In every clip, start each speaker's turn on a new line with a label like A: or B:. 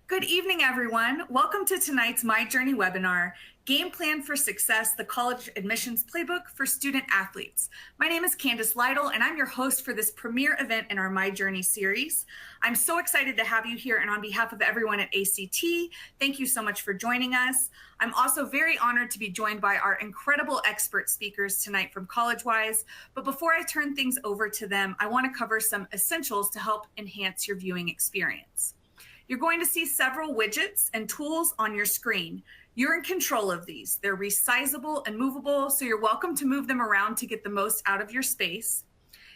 A: Good evening, everyone. Welcome to tonight's My Journey webinar, Game Plan for Success, the College Admissions Playbook for Student Athletes. My name is Candace Lytle, and I'm your host for this premier event in our My Journey series. I'm so excited to have you here, and on behalf of everyone at ACT, thank you so much for joining us. I'm also very honored to be joined by our incredible expert speakers tonight from Collegewise. But before I turn things over to them, I want to cover some essentials to help enhance your viewing experience. You're going to see several widgets and tools on your screen. You're in control of these. They're resizable and movable, so you're welcome to move them around to get the most out of your space.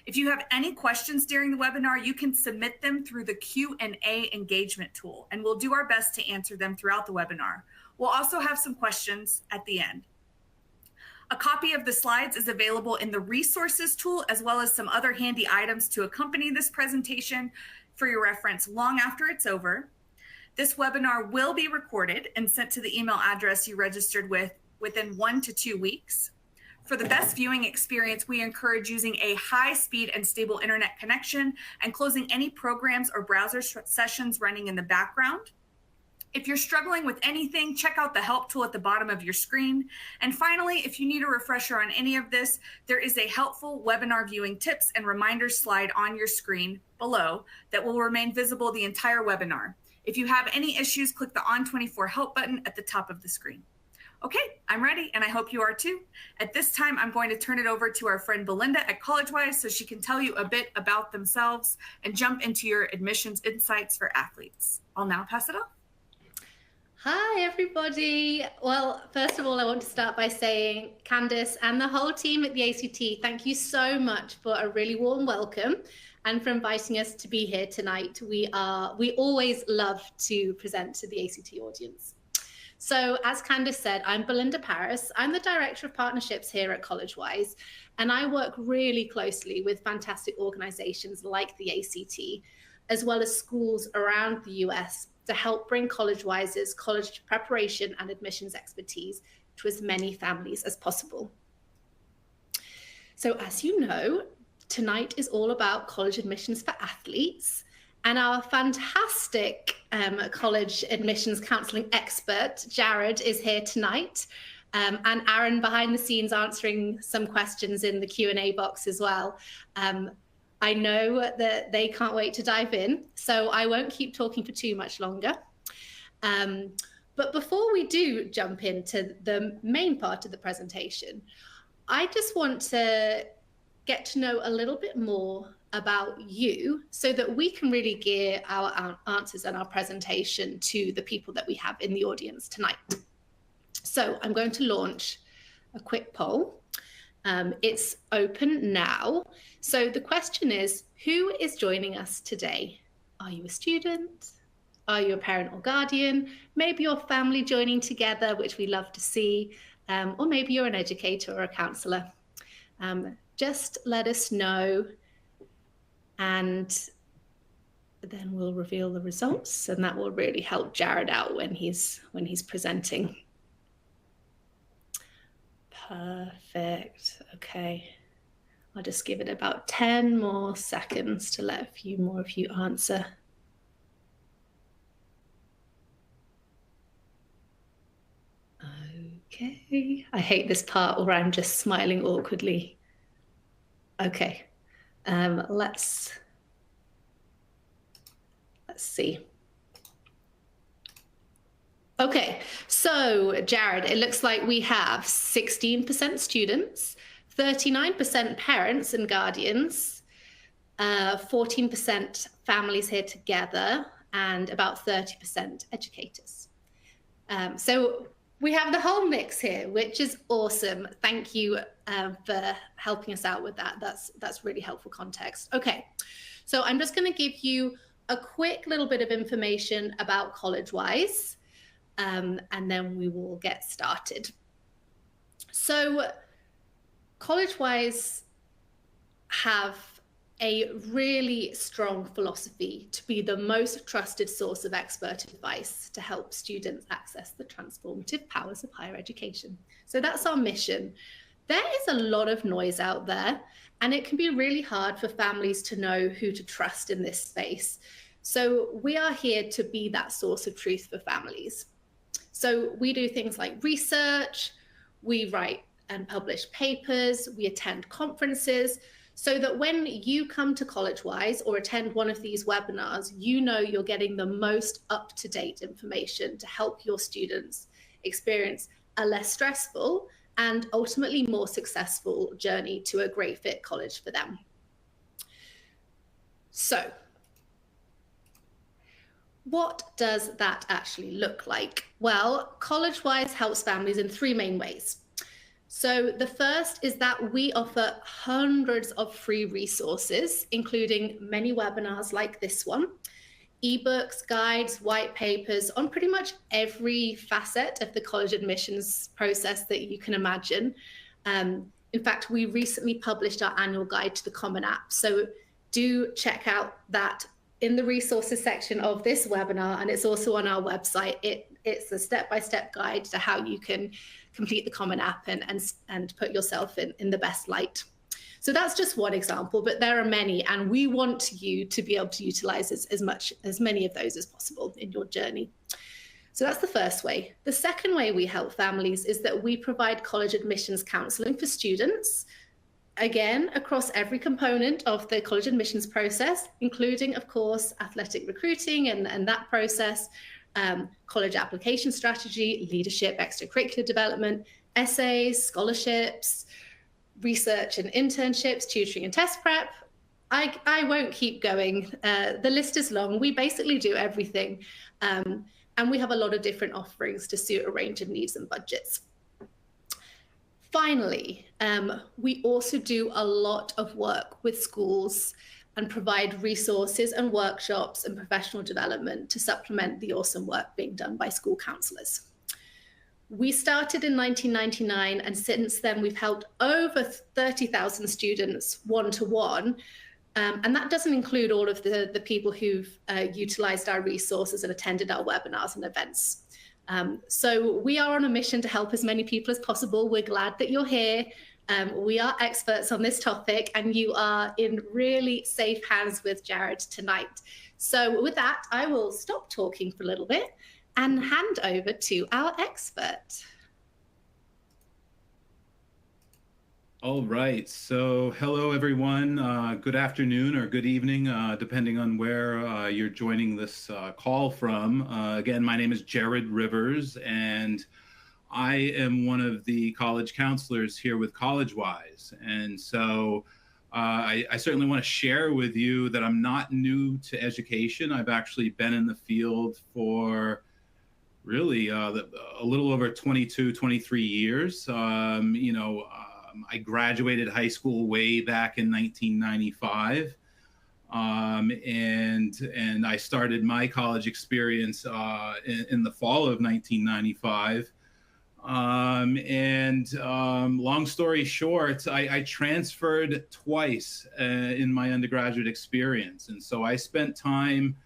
A: If you have any questions during the webinar, you can submit them through the Q&A engagement tool, and we'll do our best to answer them throughout the webinar. We'll also have some questions at the end. A copy of the slides is available in the resources tool, as well as some other handy items to accompany this presentation for your reference long after it's over. This webinar will be recorded and sent to the email address you registered with within 1 to 2 weeks. For the best viewing experience, we encourage using a high-speed and stable internet connection and closing any programs or browser sessions running in the background. If you're struggling with anything, check out the help tool at the bottom of your screen. And finally, if you need a refresher on any of this, there is a helpful webinar viewing tips and reminders slide on your screen below that will remain visible the entire webinar. If you have any issues, click the On24 Help button at the top of the screen. Okay, I'm ready, and I hope you are too. At this time, I'm going to turn it over to our friend Belinda at Collegewise so she can tell you a bit about themselves and jump into your admissions insights for athletes. I'll now pass it off.
B: Hi, everybody. Well, first of all, I want to start by saying, Candace and the whole team at the ACT, thank you so much for a really warm welcome and for inviting us to be here tonight. We always love to present to the ACT audience. So as Candace said, I'm Belinda Paris. I'm the Director of Partnerships here at Collegewise, and I work really closely with fantastic organizations like the ACT, as well as schools around the US to help bring Collegewise's college preparation and admissions expertise to as many families as possible. So as you know, tonight is all about college admissions for athletes, and our fantastic college admissions counseling expert, Jared, is here tonight, and Aaron behind the scenes answering some questions in the Q&A box as well. I know that they can't wait to dive in, so I won't keep talking for too much longer. But before we do jump into the main part of the presentation, I just want to get to know a little bit more about you so that we can really gear our answers and our presentation to the people that we have in the audience tonight. So I'm going to launch a quick poll. It's open now. So the question is, who is joining us today? Are you a student? Are you a parent or guardian? Maybe your family joining together, which we love to see, or maybe you're an educator or a counselor. Just let us know, and then we'll reveal the results, and that will really help Jared out when he's presenting. Perfect. Okay. I'll just give it about 10 more seconds to let a few more of you answer. Okay. I hate this part where I'm just smiling awkwardly. Okay. Let's see. Okay, so Jared, it looks like we have 16% students, 39% parents and guardians, 14% families here together, and about 30% educators. So we have the whole mix here, which is awesome. Thank you for helping us out with that. That's really helpful context. Okay, so I'm just going to give you a quick little bit of information about Collegewise. And then we will get started. So Collegewise have a really strong philosophy to be the most trusted source of expert advice to help students access the transformative powers of higher education. So that's our mission. There is a lot of noise out there, and it can be really hard for families to know who to trust in this space. So we are here to be that source of truth for families. So we do things like research, we write and publish papers, we attend conferences, so that when you come to Collegewise or attend one of these webinars, you know you're getting the most up-to-date information to help your students experience a less stressful and ultimately more successful journey to a great fit college for them. So, what does that actually look like? Well, Collegewise helps families in three main ways. So the first is that we offer hundreds of free resources, including many webinars like this one, ebooks, guides, white papers on pretty much every facet of the college admissions process that you can imagine. In fact, we recently published our annual guide to the Common App. So do check out that in the resources section of this webinar, and it's also on our website. It's a step-by-step guide to how you can complete the Common App and put yourself in the best light. So that's just one example, but there are many, and we want you to be able to utilize as many of those as possible in your journey. So that's the first way. The second way we help families is that we provide college admissions counseling for students, again, across every component of the college admissions process, including, of course, athletic recruiting and that process, college application strategy, leadership, extracurricular development, essays, scholarships, research and internships, tutoring and test prep. I won't keep going. The list is long. We basically do everything. And we have a lot of different offerings to suit a range of needs and budgets. Finally, we also do a lot of work with schools and provide resources and workshops and professional development to supplement the awesome work being done by school counselors. We started in 1999, and since then we've helped over 30,000 students one-to-one, and that doesn't include all of the people who've utilized our resources and attended our webinars and events. So we are on a mission to help as many people as possible. We're glad that you're here. We are experts on this topic, and you are in really safe hands with Jared tonight. So with that, I will stop talking for a little bit and hand over to our expert.
C: All right, so hello everyone. Good afternoon or good evening, depending on where you're joining this call from. Again, my name is Jared Rivers, and I am one of the college counselors here with Collegewise. And so I certainly want to share with you that I'm not new to education. I've actually been in the field for really a little over 22, 23 years. I graduated high school way back in 1995. And I started my college experience in the fall of 1995. Long story short, I transferred twice in my undergraduate experience. And so I spent time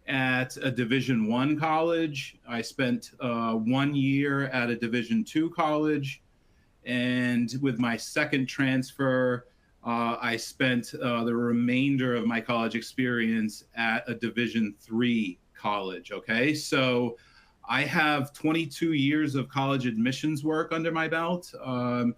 C: at a Division I college. I spent 1 year at a Division II college. And with my second transfer, I spent the remainder of my college experience at a Division III college. Okay, so I have 22 years of college admissions work under my belt. I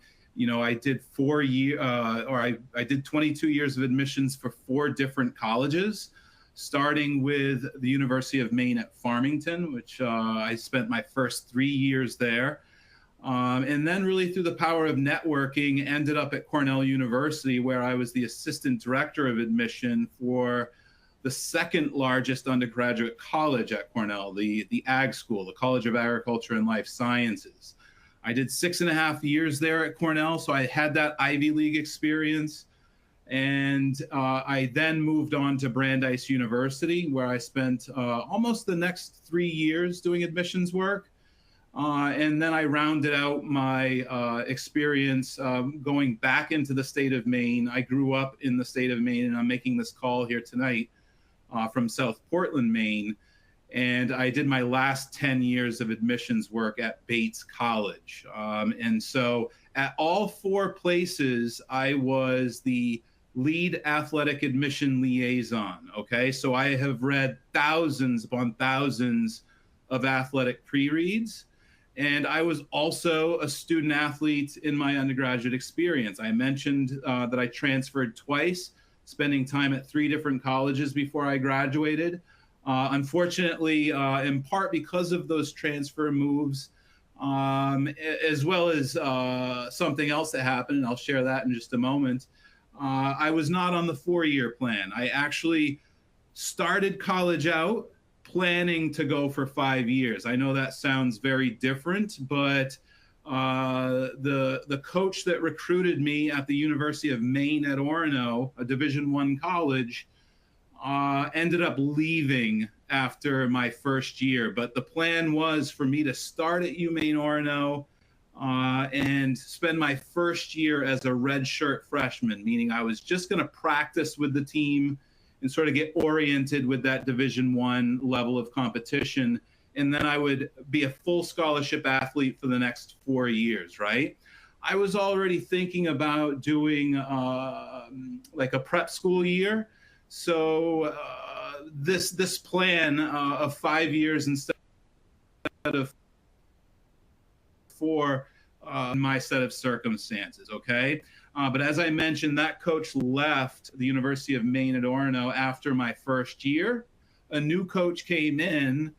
C: did I did 22 years of admissions for 4 different colleges, starting with the University of Maine at Farmington, which I spent my first 3 years there. And then really through the power of networking, ended up at Cornell University, where I was the assistant director of admission for the second largest undergraduate college at Cornell, the Ag School, the College of Agriculture and Life Sciences. I did 6.5 years there at Cornell, so I had that Ivy League experience. And I then moved on to Brandeis University, where I spent almost the next 3 years doing admissions work. And then I rounded out my experience going back into the state of Maine. I grew up in the state of Maine, and I'm making this call here tonight from South Portland, Maine. And I did my last 10 years of admissions work at Bates College. And so at all 4 places, I was the lead athletic admission liaison. Okay, so I have read thousands upon thousands of athletic pre-reads. And I was also a student athlete in my undergraduate experience. I mentioned that I transferred twice, spending time at 3 different colleges before I graduated. Unfortunately, in part because of those transfer moves, as well as something else that happened, and I'll share that in just a moment, I was not on the 4-year plan. I actually started college out planning to go for 5 years. I know that sounds very different, but the coach that recruited me at the University of Maine at Orono, a Division I college, ended up leaving after my first year. But the plan was for me to start at UMaine Orono and spend my first year as a redshirt freshman, meaning I was just going to practice with the team and sort of get oriented with that Division I level of competition. And then I would be a full scholarship athlete for the next 4 years, right? I was already thinking about doing like a prep school year. So this plan of 5 years instead of 4 my set of circumstances, okay? But as I mentioned, that coach left the University of Maine at Orono after my first year. A new coach came in,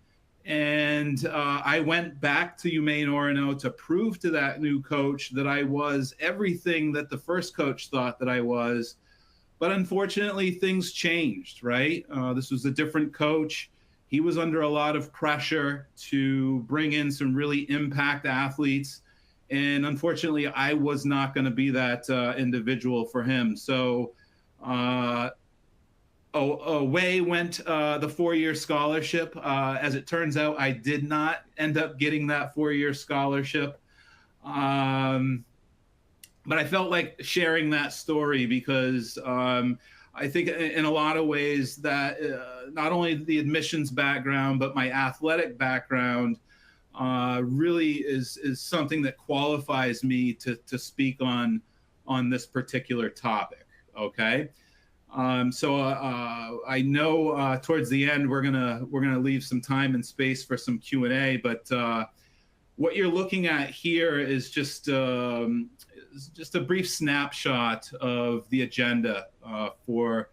C: and I went back to UMaine Orono to prove to that new coach that I was everything that the first coach thought that I was. But unfortunately, things changed, right? This was a different coach. He was under a lot of pressure to bring in some really impact athletes. And unfortunately, I was not going to be that individual for him. So away went the 4-year scholarship. As it turns out, I did not end up getting that 4-year scholarship. But I felt like sharing that story because I think in a lot of ways that not only the admissions background, but my athletic background really is something that qualifies me to speak on this particular topic. Okay, so I know towards the end we're gonna leave some time and space for some Q&A, but what you're looking at here is just a brief snapshot of the agenda for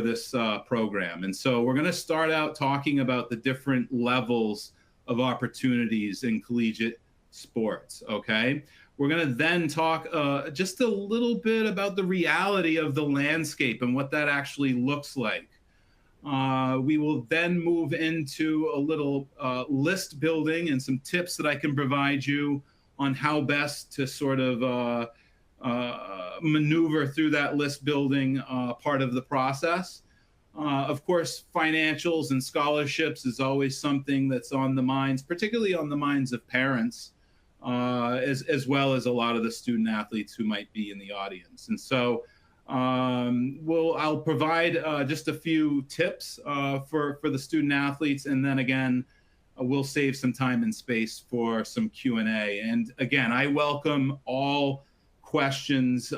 C: this program. And so we're going to start out talking about the different levels of opportunities in collegiate sports, okay? We're going to then talk just a little bit about the reality of the landscape and what that actually looks like. We will then move into a little list building and some tips that I can provide you on how best to sort of maneuver through that list building part of the process. Of course, financials and scholarships is always something that's on the minds, particularly on the minds of parents, as well as a lot of the student athletes who might be in the audience. And so I'll provide just a few tips for the student athletes, and then again, we'll save some time and space for some Q&A. And again, I welcome all questions.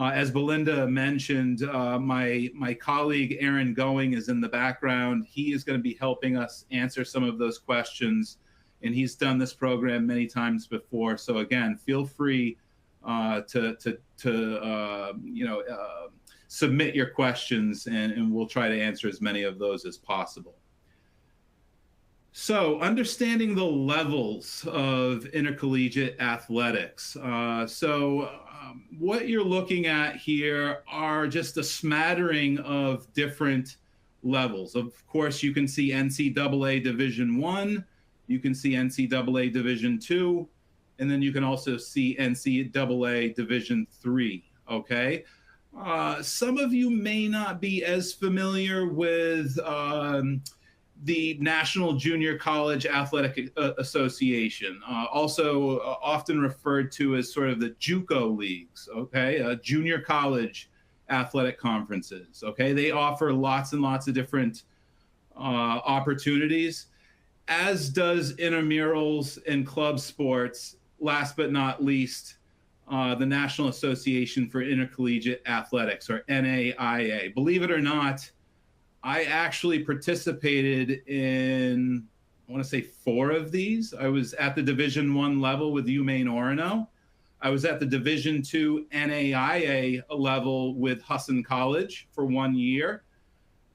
C: As Belinda mentioned, my colleague Aaron Going is in the background. He is going to be helping us answer some of those questions, and he's done this program many times before. So again, feel free to submit your questions, and we'll try to answer as many of those as possible. So understanding the levels of intercollegiate athletics. What you're looking at here are just a smattering of different levels. Of course, you can see NCAA Division I, you can see NCAA Division II, and then you can also see NCAA Division III, okay? Some of you may not be as familiar with the National Junior College Athletic Association, also often referred to as sort of the JUCO leagues, okay? Junior college athletic conferences, okay? They offer lots and lots of different opportunities, as does intramurals and club sports, last but not least, the National Association for Intercollegiate Athletics, or NAIA. Believe it or not, I actually participated in, I want to say 4 of these. I was at the Division I level with UMaine Orono. I was at the Division II NAIA level with Husson College for 1 year.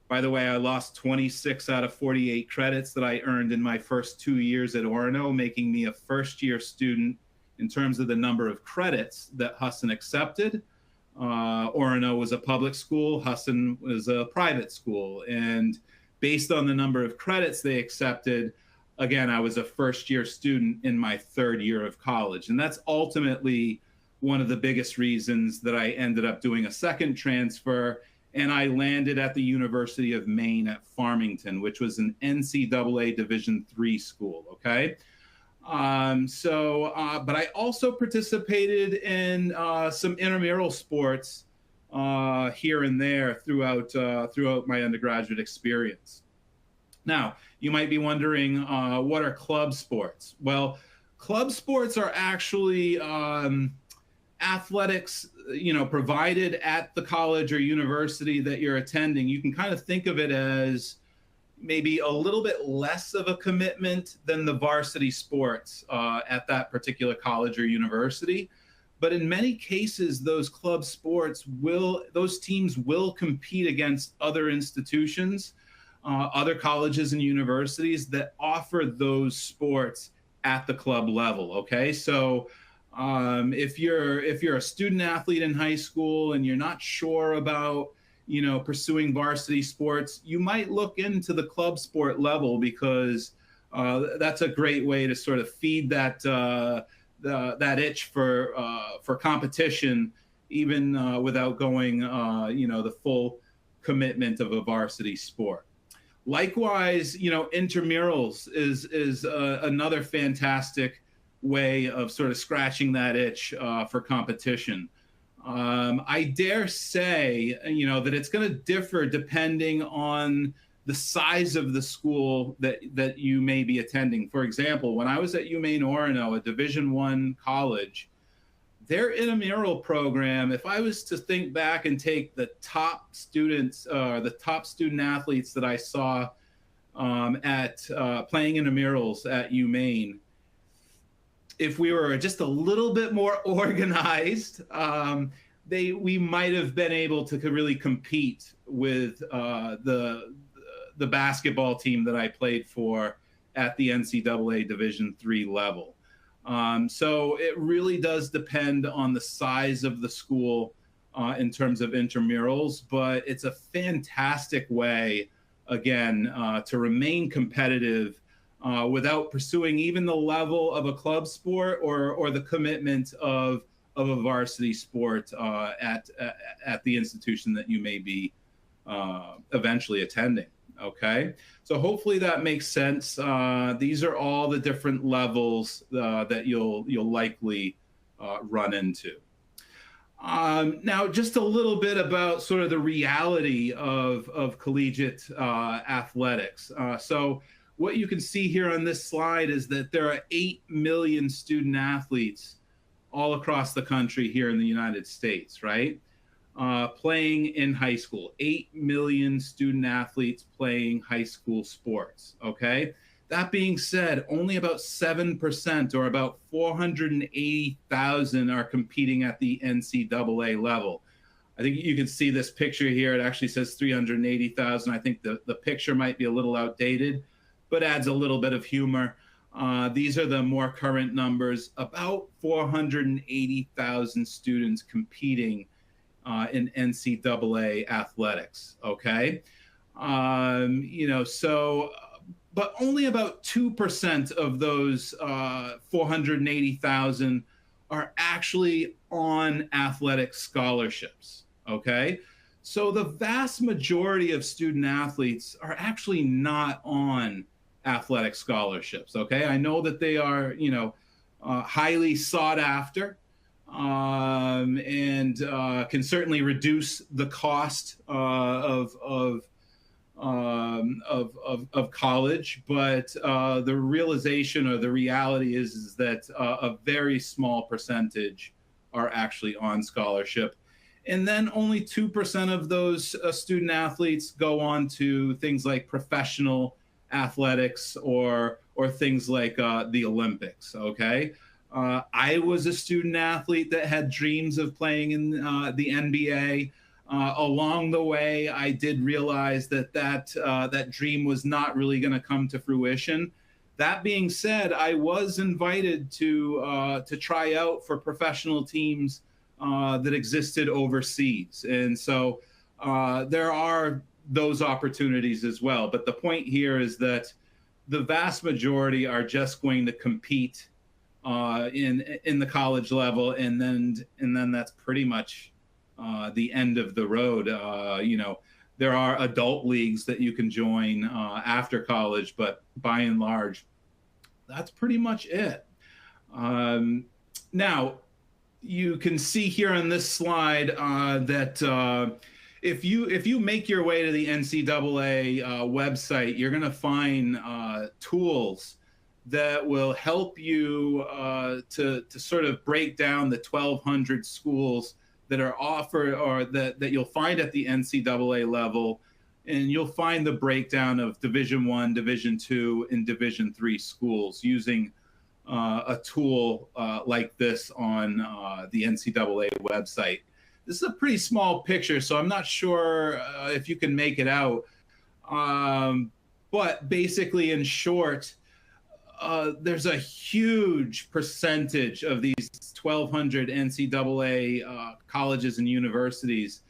C: By the way, I lost 26 out of 48 credits that I earned in my first 2 years at Orono, making me a first-year student in terms of the number of credits that Husson accepted. Orono was a public school, Husson was a private school. And based on the number of credits they accepted, again, I was a first-year student in my 3rd year of college. And that's ultimately one of the biggest reasons that I ended up doing a second transfer, and I landed at the University of Maine at Farmington, which was an NCAA Division III school, okay? But I also participated in some intramural sports here and there throughout my undergraduate experience. Now, you might be wondering, what are club sports? Well, club sports are actually athletics, provided at the college or university that you're attending. You can kind of think of it as maybe a little bit less of a commitment than the varsity sports at that particular college or university. But in many cases, those club sports those teams will compete against other institutions, other colleges and universities that offer those sports at the club level, okay? So if you're a student athlete in high school and you're not sure about pursuing varsity sports, you might look into the club sport level, because that's a great way to sort of feed that itch for competition, even without going the full commitment of a varsity sport. Likewise, intramurals is another fantastic way of sort of scratching that itch for competition. I dare say, that it's going to differ depending on the size of the school that you may be attending. For example, when I was at UMaine Orono, a Division I college, their intramural program, if I was to think back and take the top students, the top student athletes that I saw at playing intramurals at UMaine, if we were just a little bit more organized, we might have been able to really compete with the basketball team that I played for at the NCAA Division III level. So it really does depend on the size of the school in terms of intramurals, but it's a fantastic way, again, to remain competitive without pursuing even the level of a club sport or the commitment of a varsity sport at the institution that you may be eventually attending. Okay, so hopefully that makes sense. These are all the different levels that you'll likely run into. Now, just a little bit about sort of the reality of collegiate athletics. So what you can see here on this slide is that there are 8 million student athletes all across the country here in the United States, right? Playing in high school. 8 million student athletes playing high school sports, okay? That being said, only about 7%, or about 480,000, are competing at the NCAA level. I think you can see this picture here. It actually says 380,000. I think the picture might be a little outdated, but adds a little bit of humor. These are the more current numbers. About 480,000 students competing in NCAA athletics, okay? But only about 2% of those 480,000 are actually on athletic scholarships, okay? So the vast majority of student athletes are actually not on athletic scholarships, okay? I know that they are, highly sought after, and can certainly reduce the cost of college, but the realization or the reality is that a very small percentage are actually on scholarship. And then only 2% of those student athletes go on to things like professional athletics or things like the Olympics, okay? I was a student athlete that had dreams of playing in the NBA. Along the way, I did realize that dream was not really going to come to fruition. That being said, I was invited to try out for professional teams that existed overseas, and so there are those opportunities as well. But the point here is that the vast majority are just going to compete in the college level, and then that's pretty much the end of the road. There are adult leagues that you can join after college, but by and large, that's pretty much it. Now, you can see here on this slide that if you make your way to the NCAA website, you're going to find tools that will help you to sort of break down the 1,200 schools that are offered or that you'll find at the NCAA level, and you'll find the breakdown of Division I, Division II, and Division III schools using a tool like this on the NCAA website. This is a pretty small picture, so I'm not sure if you can make it out. But basically, in short, there's a huge percentage of these 1,200 NCAA colleges and universities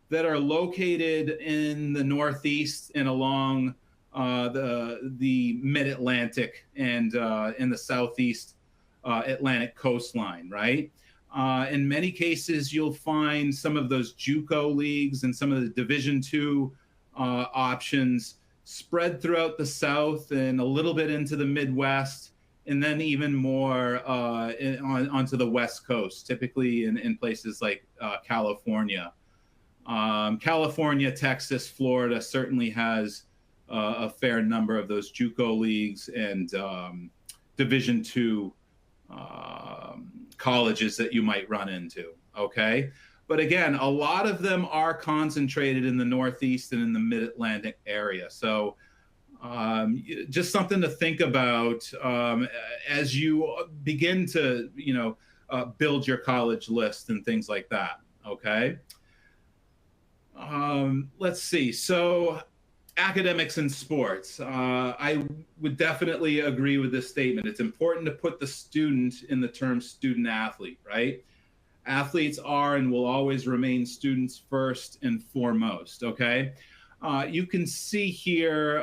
C: that are located in the Northeast and along the Mid-Atlantic and in the Southeast Atlantic coastline, right? In many cases, you'll find some of those JUCO leagues and some of the Division II options spread throughout the South and a little bit into the Midwest, and then even more onto the West Coast, typically in places like California. California, Texas, Florida certainly has a fair number of those JUCO leagues and Division II colleges that you might run into, okay? But again, a lot of them are concentrated in the Northeast and in the Mid-Atlantic area. So just something to think about as you begin to, build your college list and things like that, okay? Let's see. So academics and sports. I would definitely agree with this statement. It's important to put the student in the term student athlete, right? Athletes are and will always remain students first and foremost, okay? You can see here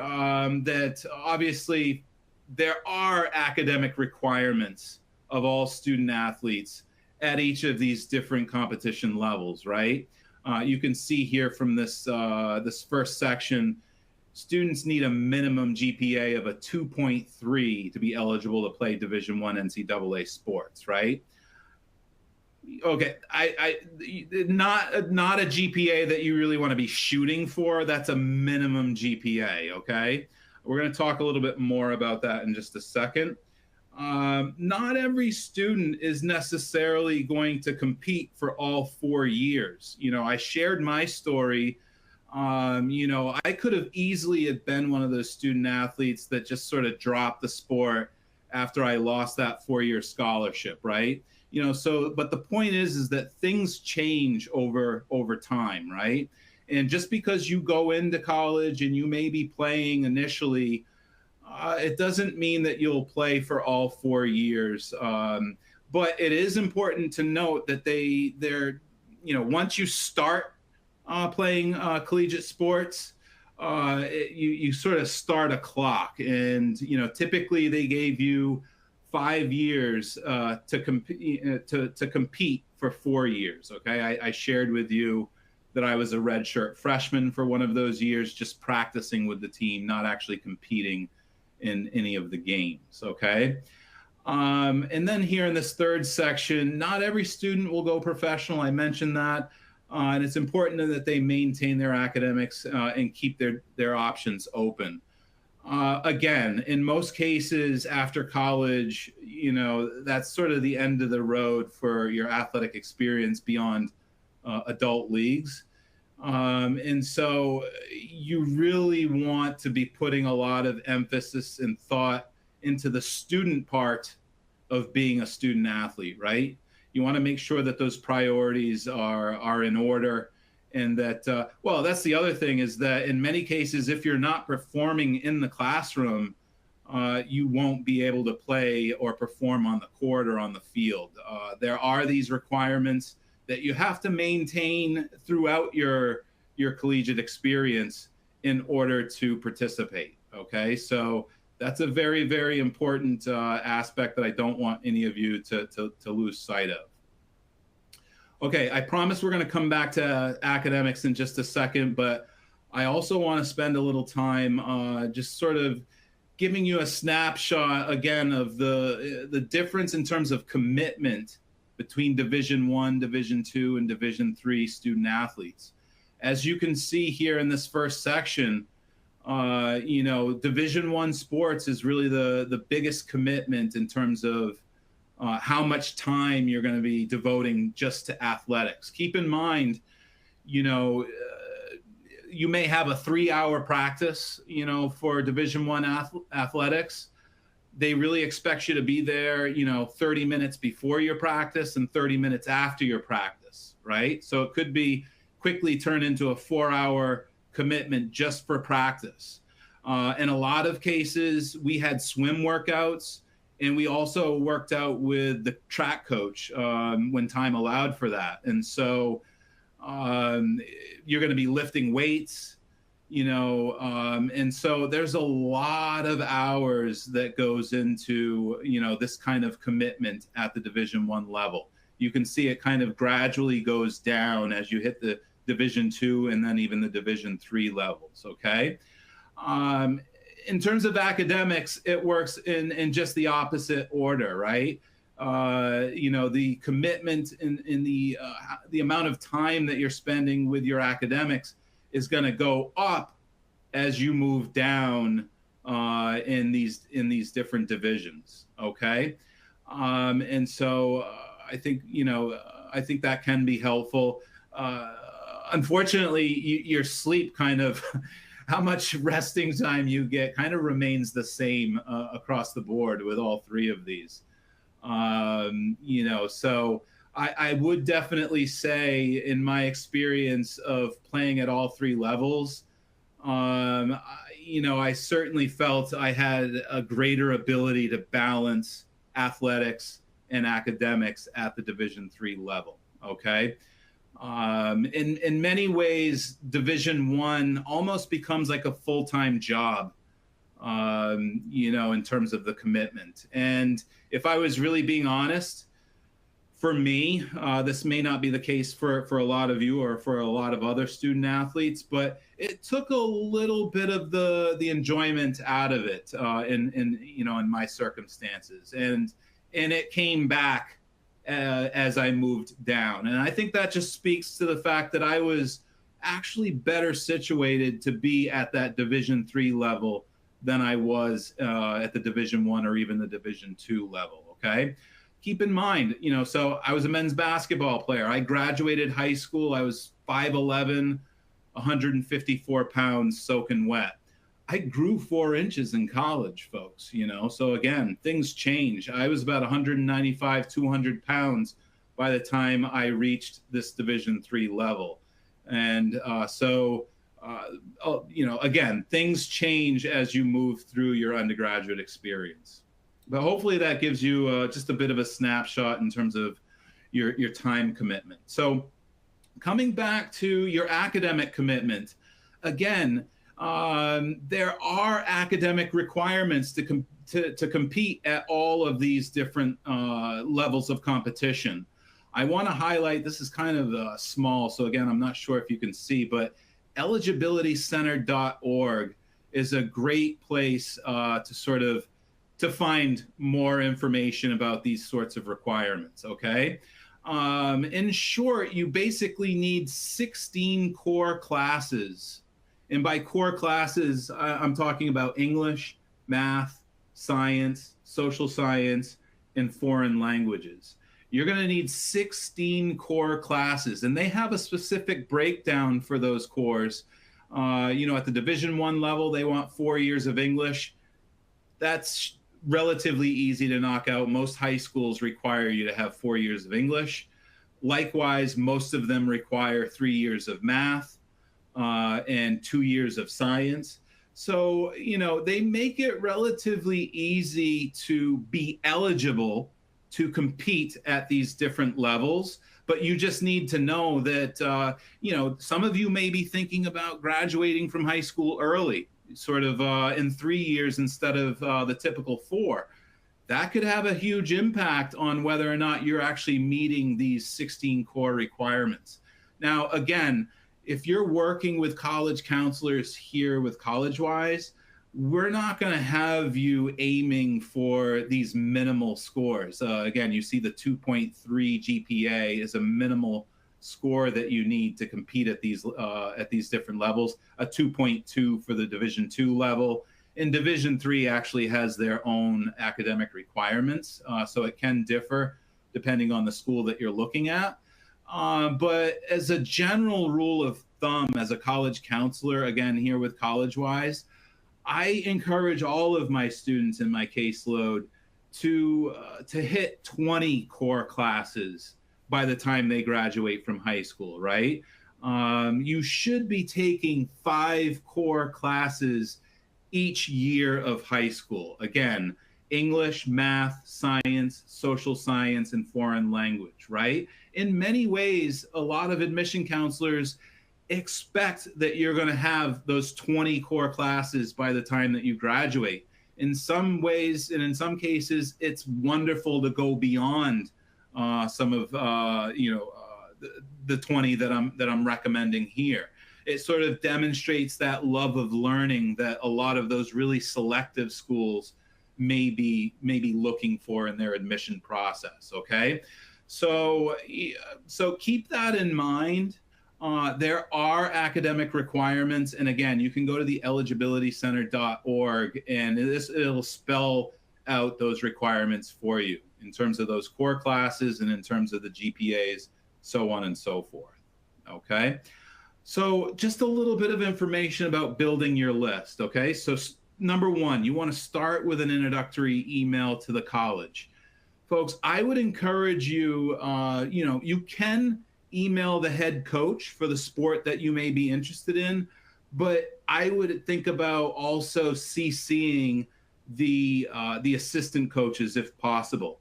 C: that obviously there are academic requirements of all student athletes at each of these different competition levels, right? You can see here from this first section, students need a minimum GPA of a 2.3 to be eligible to play Division I NCAA sports, right? Okay, not a GPA that you really want to be shooting for. That's a minimum GPA, okay? We're going to talk a little bit more about that in just a second. Not every student is necessarily going to compete for all 4 years. I shared my story. I could have easily have been one of those student athletes that just sort of dropped the sport after I lost that 4-year scholarship, right? But the point is that things change over time, right? And just because you go into college and you may be playing initially, it doesn't mean that you'll play for all 4 years. But it is important to note that they're once you start playing collegiate sports, you sort of start a clock, and typically they gave you 5 years to compete for 4 years. Okay, I shared with you that I was a redshirt freshman for one of those years, just practicing with the team, not actually competing in any of the games. Okay. And then here in this third section, not every student will go professional. I mentioned that. And it's important that they maintain their academics and keep their options open. Again, in most cases after college, that's sort of the end of the road for your athletic experience beyond adult leagues. And so you really want to be putting a lot of emphasis and thought into the student part of being a student athlete, right? You want to make sure that those priorities are in order, and that, well, that's the other thing, is that in many cases, if you're not performing in the classroom, you won't be able to play or perform on the court or on the field. There are these requirements that you have to maintain throughout your collegiate experience in order to participate. Okay, so that's a very, very important aspect that I don't want any of you to lose sight of. Okay, I promise we're going to come back to academics in just a second, but I also want to spend a little time just sort of giving you a snapshot again of the difference in terms of commitment between Division I, Division II, and Division III student athletes. As you can see here in this first section, Division I sports is really the biggest commitment in terms of how much time you're going to be devoting just to athletics. Keep in mind, you may have a 3-hour practice, for Division I athletics. They really expect you to be there, 30 minutes before your practice and 30 minutes after your practice, right? So it could be quickly turn into a 4-hour commitment just for practice. In a lot of cases, we had swim workouts, and we also worked out with the track coach when time allowed for that. And so you're going to be lifting weights, and so there's a lot of hours that goes into, this kind of commitment at the Division I level. You can see it kind of gradually goes down as you hit the Division II and then even the Division III levels, okay? In terms of academics, it works in just the opposite order, right? The commitment in the amount of time that you're spending with your academics is going to go up as you move down in these different divisions, okay? And so I think that can be helpful. Unfortunately, your sleep kind of how much resting time you get kind of remains the same across the board with all three of these. So I would definitely say, in my experience of playing at all three levels, I certainly felt I had a greater ability to balance athletics and academics at the Division III level. Okay. In many ways, Division I almost becomes like a full-time job, in terms of the commitment. And if I was really being honest, for me, this may not be the case for a lot of you or for a lot of other student athletes, but it took a little bit of the enjoyment out of it in my circumstances, and it came back as I moved down. And I think that just speaks to the fact that I was actually better situated to be at that Division III level than I was at the Division I or even the Division II level, okay? Keep in mind, so I was a men's basketball player. I graduated high school. I was 5'11", 154 pounds, soaking wet. I grew 4 inches in college, folks, so again, things change. I was about 195, 200 pounds by the time I reached this Division III level. And again, things change as you move through your undergraduate experience. But hopefully that gives you just a bit of a snapshot in terms of your time commitment. So coming back to your academic commitment, again, there are academic requirements to compete at all of these different levels of competition. I want to highlight, this is kind of small, so again, I'm not sure if you can see, but eligibilitycenter.org is a great place to find more information about these sorts of requirements, okay? In short, you basically need 16 core classes And by core classes, I'm talking about English, math, science, social science, and foreign languages. You're going to need 16 core classes, and they have a specific breakdown for those cores. At the Division I level, they want 4 years of English. That's relatively easy to knock out. Most high schools require you to have 4 years of English. Likewise, most of them require 3 years of math and 2 years of science. So, they make it relatively easy to be eligible to compete at these different levels. But you just need to know that, some of you may be thinking about graduating from high school early, sort of in 3 years instead of the typical 4. That could have a huge impact on whether or not you're actually meeting these 16 core requirements. Now, again, if you're working with college counselors here with Collegewise, we're not going to have you aiming for these minimal scores. Again, you see the 2.3 GPA is a minimal score that you need to compete at these different levels. A 2.2 for the Division II level. And Division III actually has their own academic requirements, so it can differ depending on the school that you're looking at. But as a general rule of thumb, as a college counselor, again, here with Collegewise, I encourage all of my students in my caseload to hit 20 core classes by the time they graduate from high school, right? You should be taking 5 core classes each year of high school. Again, English, math, science, social science, and foreign language, right? In many ways, a lot of admission counselors expect that you're going to have those 20 core classes by the time that you graduate. In some ways, and in some cases, it's wonderful to go beyond some of the 20 that I'm recommending here. It sort of demonstrates that love of learning that a lot of those really selective schools may be looking for in their admission process. Okay, so keep that in mind. There are academic requirements, and again, you can go to the eligibilitycenter.org, and it'll spell out those requirements for you in terms of those core classes and in terms of the GPAs, so on and so forth. Okay, so just a little bit of information about building your list. Okay, so number one, you want to start with an introductory email to the college. Folks, I would encourage you, you can email the head coach for the sport that you may be interested in, but I would think about also CCing the assistant coaches if possible.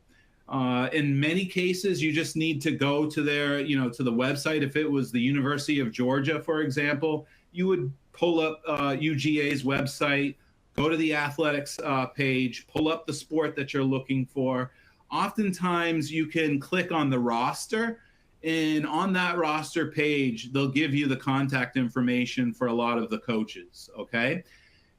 C: In many cases, you just need to go to their, to the website. If it was the University of Georgia, for example, you would pull up UGA's website, go to the athletics page, pull up the sport that you're looking for. Oftentimes, you can click on the roster, and on that roster page, they'll give you the contact information for a lot of the coaches, okay?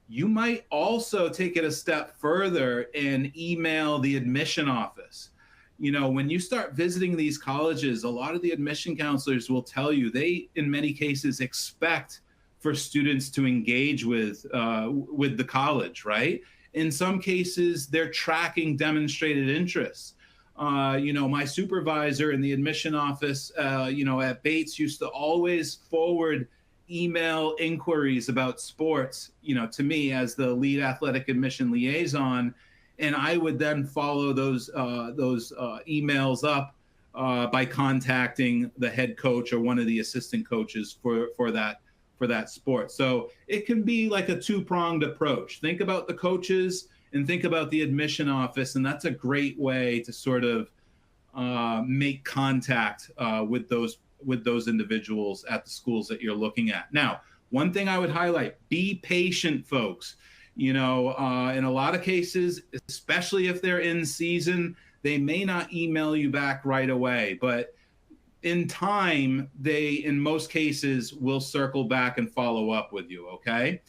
C: You might also take it a step further and email the admission office. When you start visiting these colleges, a lot of the admission counselors will tell you they, in many cases, expect for students to engage with the college, right? In some cases, they're tracking demonstrated interests. My supervisor in the admission office, at Bates used to always forward email inquiries about sports, to me as the lead athletic admission liaison. And I would then follow those emails up by contacting the head coach or one of the assistant coaches for that sport. So it can be like a two-pronged approach. Think about the coaches and think about the admission office, and that's a great way to sort of make contact with those individuals at the schools that you're looking at. Now, one thing I would highlight: be patient, folks. In a lot of cases, especially if they're in season, they may not email you back right away, but in time, they, in most cases, will circle back and follow up with you, okay?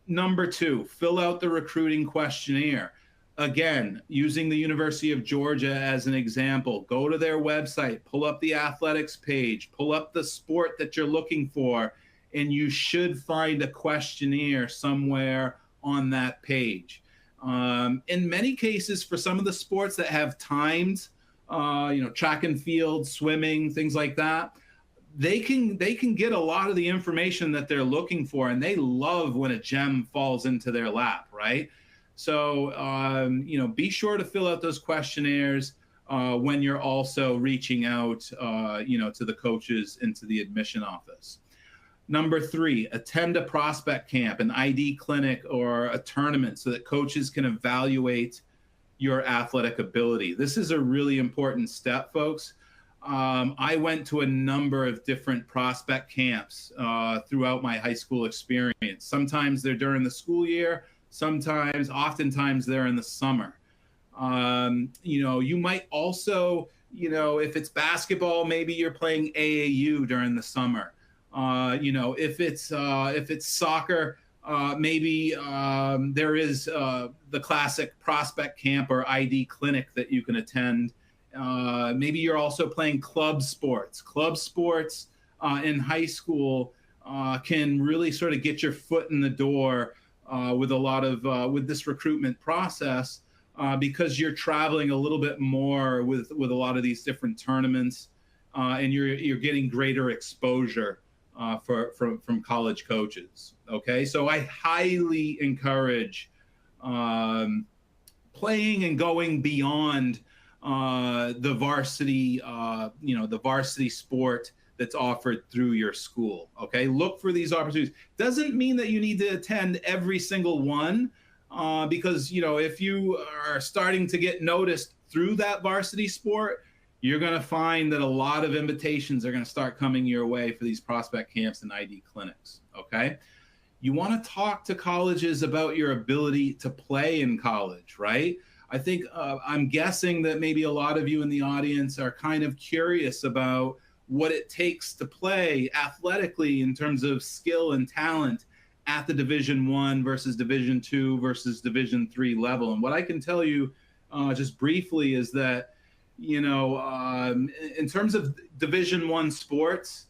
C: Number 2, fill out the recruiting questionnaire. Again, using the University of Georgia as an example, go to their website, pull up the athletics page, pull up the sport that you're looking for, and you should find a questionnaire somewhere on that page. In many cases, for some of the sports that have timed, track and field, swimming, things like that, they can get a lot of the information that they're looking for, and they love when a gem falls into their lap, right? So, be sure to fill out those questionnaires when you're also reaching out, to the coaches and to the admission office. Number 3, attend a prospect camp, an ID clinic, or a tournament so that coaches can evaluate your athletic ability. This is a really important step, folks. I went to a number of different prospect camps throughout my high school experience. Sometimes they're during the school year, oftentimes they're in the summer. You might also, if it's basketball, maybe you're playing AAU during the summer. If it's soccer, maybe there is the classic prospect camp or ID clinic that you can attend. Maybe you're also playing club sports. Club sports in high school can really sort of get your foot in the door with a lot of with this recruitment process because you're traveling a little bit more with a lot of these different tournaments, and you're getting greater exposure from college coaches. Okay, so I highly encourage playing and going beyond the varsity, the varsity sport that's offered through your school. Okay, look for these opportunities. Doesn't mean that you need to attend every single one, because if you are starting to get noticed through that varsity sport, you're going to find that a lot of invitations are going to start coming your way for these prospect camps and ID clinics. Okay, you want to talk to colleges about your ability to play in college, right? I think I'm guessing that maybe a lot of you in the audience are kind of curious about what it takes to play athletically in terms of skill and talent at the Division I versus Division II versus Division III level. And what I can tell you just briefly is that, in terms of Division I sports,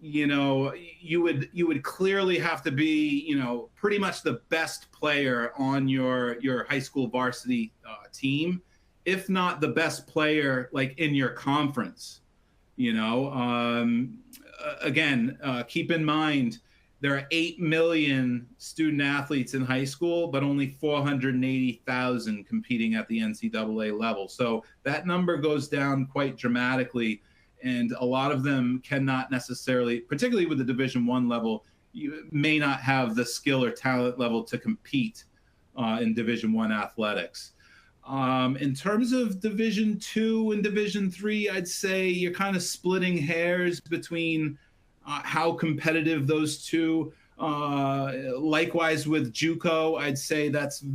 C: you would clearly have to be, pretty much the best player on your high school varsity team, if not the best player like in your conference. Again, keep in mind there are 8 million student athletes in high school, but only 480,000 competing at the NCAA level. So that number goes down quite dramatically. And a lot of them cannot necessarily, particularly with the Division I level, you may not have the skill or talent level to compete in Division I athletics. In terms of Division II and Division III, I'd say you're kind of splitting hairs between how competitive those two. Likewise with JUCO, I'd say that's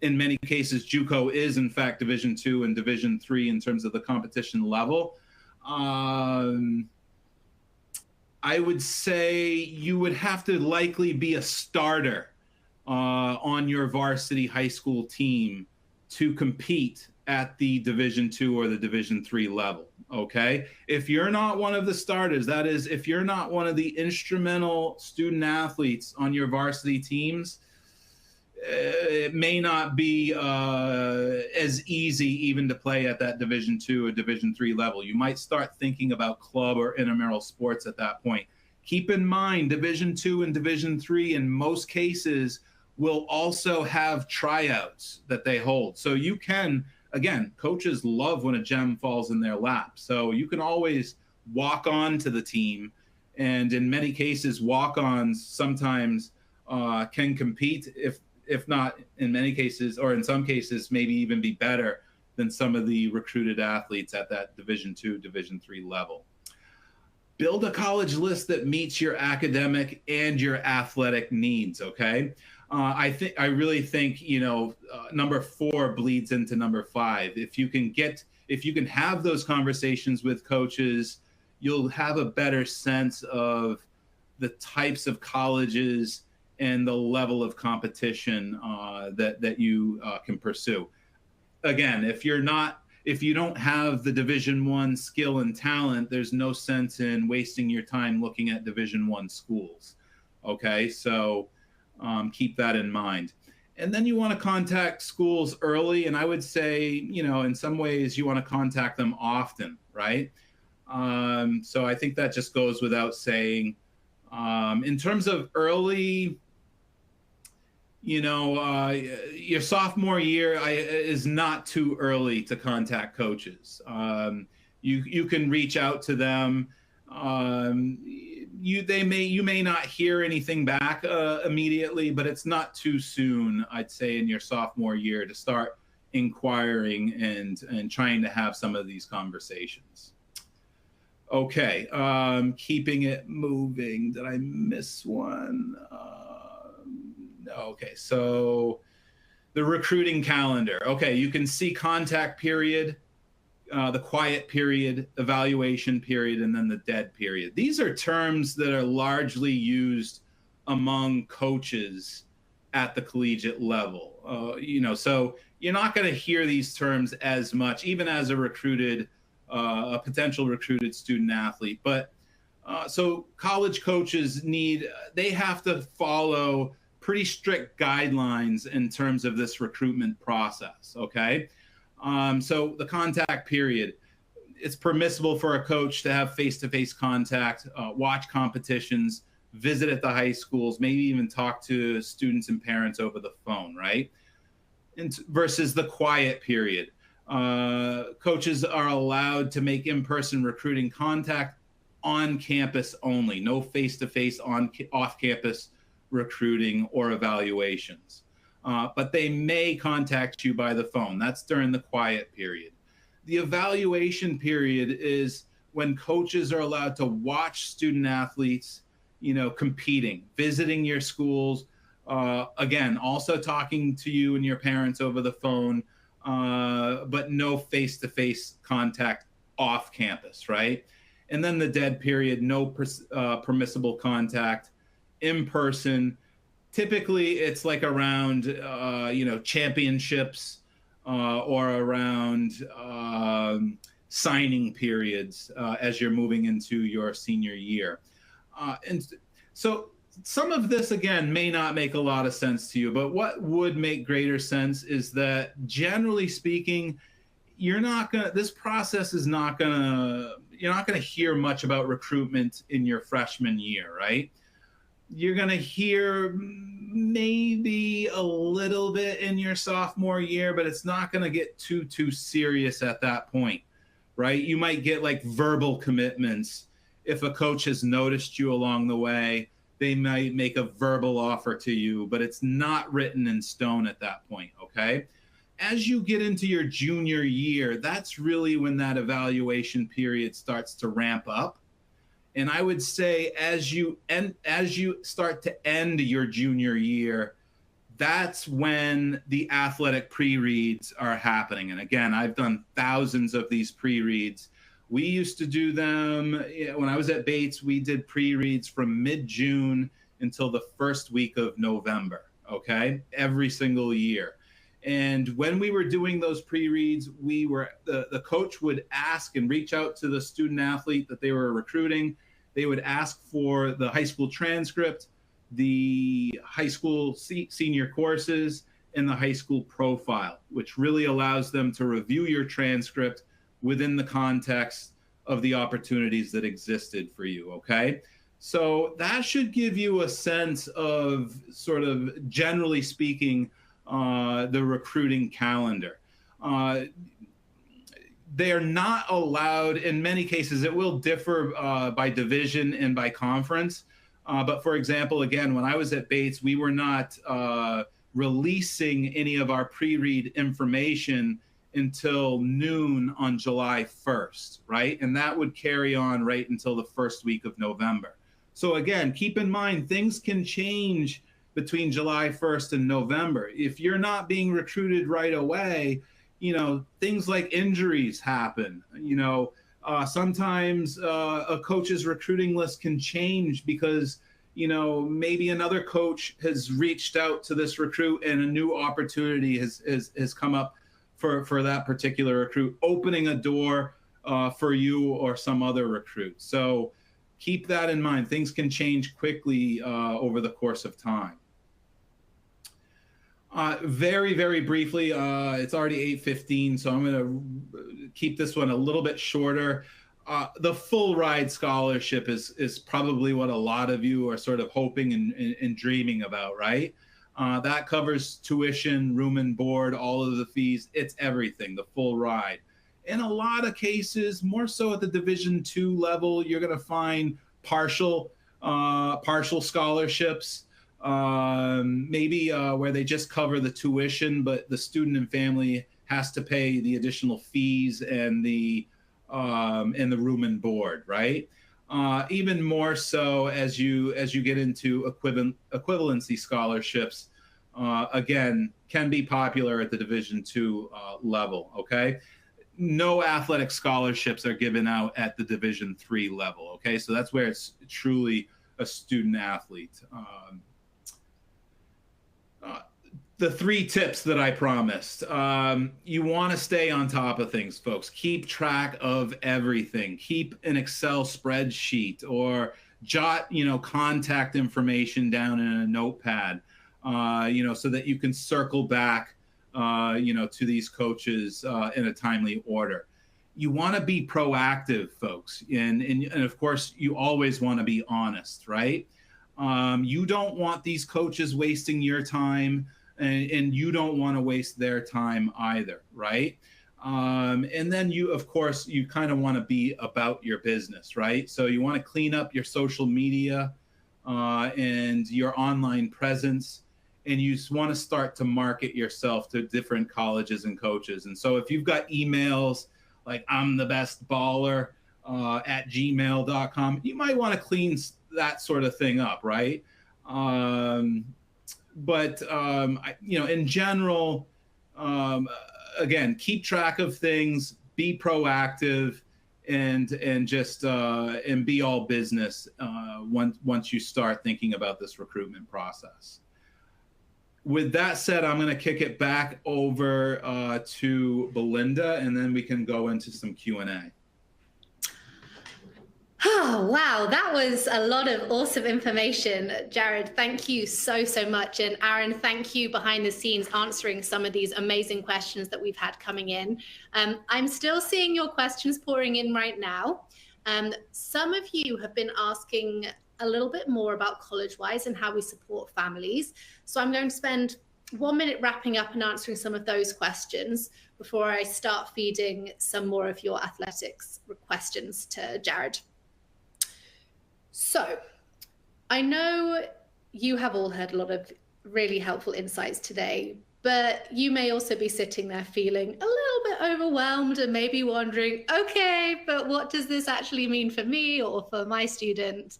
C: in many cases, JUCO is in fact Division II and Division III in terms of the competition level. I would say you would have to likely be a starter on your varsity high school team to compete at the Division II or the Division III level. Okay, if you're not one of the starters, that is, if you're not one of the instrumental student athletes on your varsity teams, it may not be as easy even to play at that Division II or Division III level. You might start thinking about club or intramural sports at that point. Keep in mind, Division II and Division III in most cases will also have tryouts that they hold. So you can, again, coaches love when a gem falls in their lap. So you can always walk on to the team. And in many cases, walk-ons sometimes can compete, if not in many cases, or in some cases, maybe even be better than some of the recruited athletes at that Division II, Division III level. Build a college list that meets your academic and your athletic needs, okay? I really think, number 4 bleeds into number 5. If you can have those conversations with coaches, you'll have a better sense of the types of colleges and the level of competition that you can pursue. Again, if you're not if you don't have the Division I skill and talent, there's no sense in wasting your time looking at Division I schools. Okay, so keep that in mind. And then you want to contact schools early, and I would say, you know, in some ways you want to contact them often, right? So I think that just goes without saying. In terms of early, you know, your sophomore year is not too early to contact coaches. You can reach out to them. You may not hear anything back immediately, but it's not too soon, I'd say, in your sophomore year to start inquiring and trying to have some of these conversations. Okay, keeping it moving. Did I miss one? Okay, so the recruiting calendar. Okay, you can see contact period, the quiet period, evaluation period, and then the dead period. These are terms that are largely used among coaches at the collegiate level. You know, so you're not going to hear these terms as much, even as a potential recruited student athlete. But so college coaches they have to follow pretty strict guidelines in terms of this recruitment process, okay? So the contact period, it's permissible for a coach to have face-to-face contact, watch competitions, visit at the high schools, maybe even talk to students and parents over the phone, right? And versus the quiet period. Coaches are allowed to make in-person recruiting contact on campus only, no face-to-face off-campus recruiting or evaluations. But they may contact you by the phone. That's during the quiet period. The evaluation period is when coaches are allowed to watch student athletes, you know, competing, visiting your schools, again, also talking to you and your parents over the phone, but no face-to-face contact off campus, right? And then the dead period, no permissible contact in person. Typically, it's like around, you know, championships or around signing periods as you're moving into your senior year. And so some of this, again, may not make a lot of sense to you, but what would make greater sense is that, generally speaking, this process is not gonna, you're not gonna hear much about recruitment in your freshman year, right? You're gonna hear maybe a little bit in your sophomore year, but it's not gonna get too serious at that point, right? You might get like verbal commitments. If a coach has noticed you along the way, they might make a verbal offer to you, but it's not written in stone at that point, okay? As you get into your junior year, that's really when that evaluation period starts to ramp up. And I would say as you start to end your junior year, that's when the athletic pre-reads are happening. And again, I've done thousands of these pre-reads. We used to do them, when I was at Bates, we did pre-reads from mid-June until the first week of November, okay? Every single year. And when we were doing those pre-reads, the coach would ask and reach out to the student athlete that they were recruiting. They would ask for the high school transcript, the high school senior courses, and the high school profile, which really allows them to review your transcript within the context of the opportunities that existed for you, okay? So that should give you a sense of, sort of generally speaking, the recruiting calendar. They are not allowed, in many cases, it will differ by division and by conference. But for example, again, when I was at Bates, we were not releasing any of our pre-read information until noon on July 1st, right? And that would carry on right until the first week of November. So again, keep in mind, things can change between July 1st and November. If you're not being recruited right away, you know, things like injuries happen. You know, sometimes a coach's recruiting list can change because, you know, maybe another coach has reached out to this recruit and a new opportunity has come up for that particular recruit, opening a door for you or some other recruit. So keep that in mind. Things can change quickly over the course of time. Very, very briefly, it's already 8:15, so I'm going to keep this one a little bit shorter. The full ride scholarship is probably what a lot of you are sort of hoping and dreaming about, right? That covers tuition, room and board, all of the fees. It's everything, the full ride. In a lot of cases, more so at the Division II level, you're going to find partial scholarships, maybe where they just cover the tuition, but the student and family has to pay the additional fees and the room and board, right? Even more so as you get into equivalency scholarships, again, can be popular at the Division II level, okay? No athletic scholarships are given out at the Division III level, okay? So that's where it's truly a student athlete. The 3 tips that I promised. You want to stay on top of things, folks. Keep track of everything. Keep an Excel spreadsheet or jot, contact information down in a notepad, so that you can circle back, to these coaches in a timely order. You want to be proactive, folks. And of course, you always want to be honest, right? You don't want these coaches wasting your time, and you don't want to waste their time either, right? And then of course, you kind of want to be about your business, right? So you want to clean up your social media and your online presence, and you just want to start to market yourself to different colleges and coaches. And so if you've got emails like I'm the best baller at gmail.com, you might want to clean that sort of thing up, right? But in general, again, keep track of things, be proactive, and just and be all business once you start thinking about this recruitment process. With that said, I'm going to kick it back over to Belinda, and then we can go into some Q&A.
B: Oh, wow. That was a lot of awesome information. Jared, thank you so much. And Aaron, thank you behind the scenes answering some of these amazing questions that we've had coming in. I'm still seeing your questions pouring in right now. Some of you have been asking a little bit more about Collegewise and how we support families. So I'm going to spend 1 minute wrapping up and answering some of those questions before I start feeding some more of your athletics questions to Jared. So I know you have all heard a lot of really helpful insights today, but you may also be sitting there feeling a little bit overwhelmed and maybe wondering, okay, but what does this actually mean for me or for my student?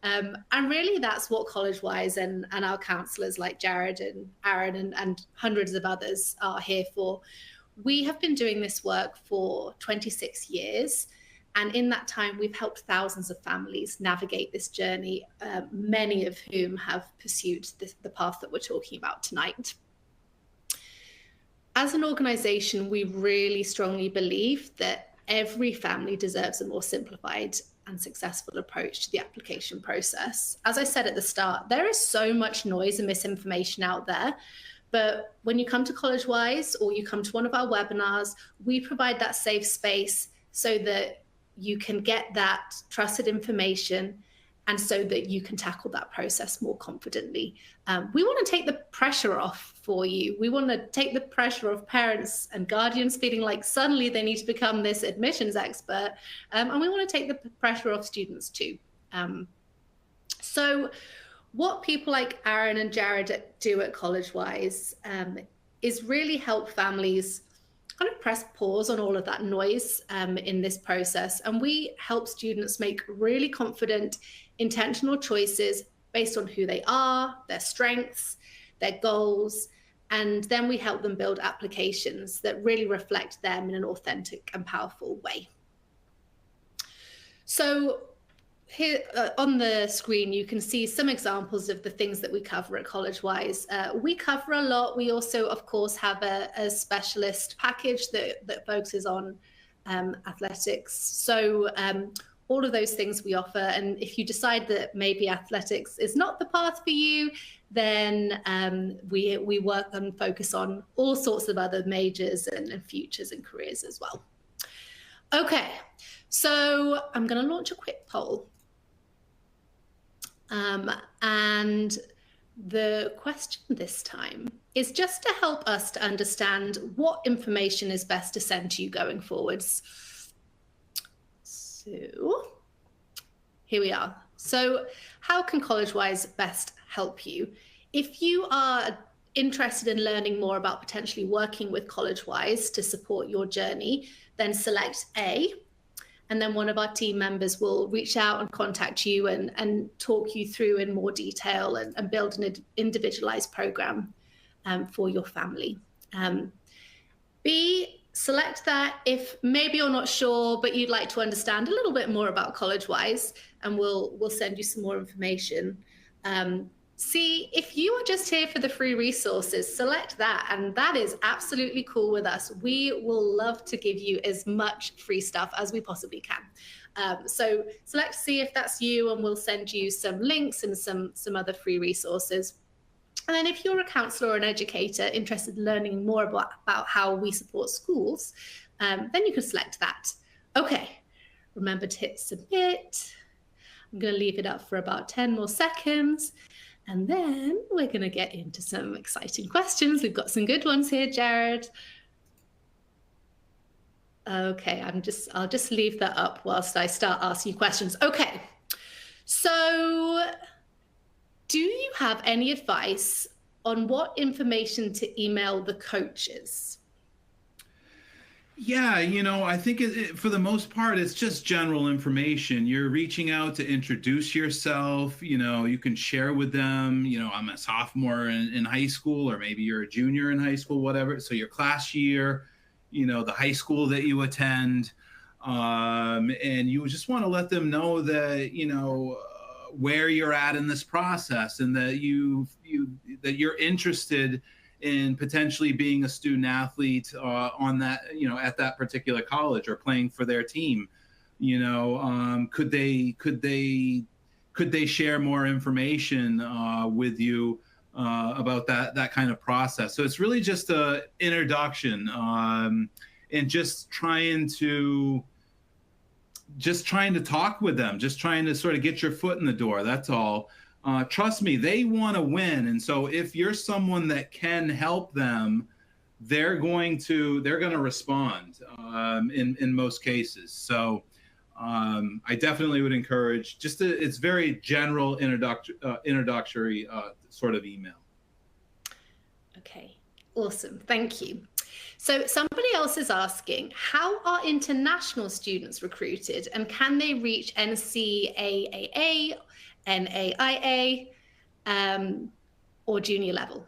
B: And really that's what Collegewise and our counselors like Jared and Aaron and hundreds of others are here for. We have been doing this work for 26 years. And in that time, we've helped thousands of families navigate this journey, many of whom have pursued the path that we're talking about tonight. As an organization, we really strongly believe that every family deserves a more simplified and successful approach to the application process. As I said at the start, there is so much noise and misinformation out there. But when you come to Collegewise or you come to one of our webinars, we provide that safe space so that you can get that trusted information and so that you can tackle that process more confidently. We want to take the pressure off for you. We want to take the pressure off parents and guardians feeling like suddenly they need to become this admissions expert. And we want to take the pressure off students too. So what people like Aaron and Jared do at Collegewise is really help families kind of press pause on all of that noise in this process. And we help students make really confident, intentional choices based on who they are, their strengths, their goals. And then we help them build applications that really reflect them in an authentic and powerful way. So here on the screen, you can see some examples of the things that we cover at Collegewise. We cover a lot. We also, of course, have a specialist package that focuses on athletics. So all of those things we offer. And if you decide that maybe athletics is not the path for you, then we work and focus on all sorts of other majors and futures and careers as well. Okay, so I'm going to launch a quick poll. And the question this time is just to help us to understand what information is best to send to you going forwards. So here we are. So how can Collegewise best help you? If you are interested in learning more about potentially working with Collegewise to support your journey, then select A, and then one of our team members will reach out and contact you and talk you through in more detail and build an individualized program for your family. B, select that if maybe you're not sure, but you'd like to understand a little bit more about Collegewise, and we'll send you some more information. C, if you are just here for the free resources, select that, and that is absolutely cool with us. We will love to give you as much free stuff as we possibly can. So select C if that's you, and we'll send you some links and some other free resources. And then if you're a counsellor or an educator interested in learning more about how we support schools, then you can select that. Okay, remember to hit submit. I'm going to leave it up for about 10 more seconds. And then we're going to get into some exciting questions. We've got some good ones here, Jared. Okay, I'll just leave that up whilst I start asking questions. Okay, so do you have any advice on what information to email the coaches?
C: Yeah, I think for the most part, it's just general information. You're reaching out to introduce yourself. You can share with them, I'm a sophomore in high school, or maybe you're a junior in high school, whatever. So your class year, the high school that you attend. And you just want to let them know that, where you're at in this process, and that that you're interested in potentially being a student athlete on that, at that particular college, or playing for their team. Could they share more information with you about that kind of process? So it's really just an introduction, and just trying to talk with them, just trying to sort of get your foot in the door. That's all. Trust me, they want to win. And so if you're someone that can help them, they're going to respond in most cases. So I definitely would encourage it's very general introductory sort of email.
B: Okay, awesome. Thank you. So somebody else is asking, how are international students recruited, and can they reach NCAA, NAIA, or junior level?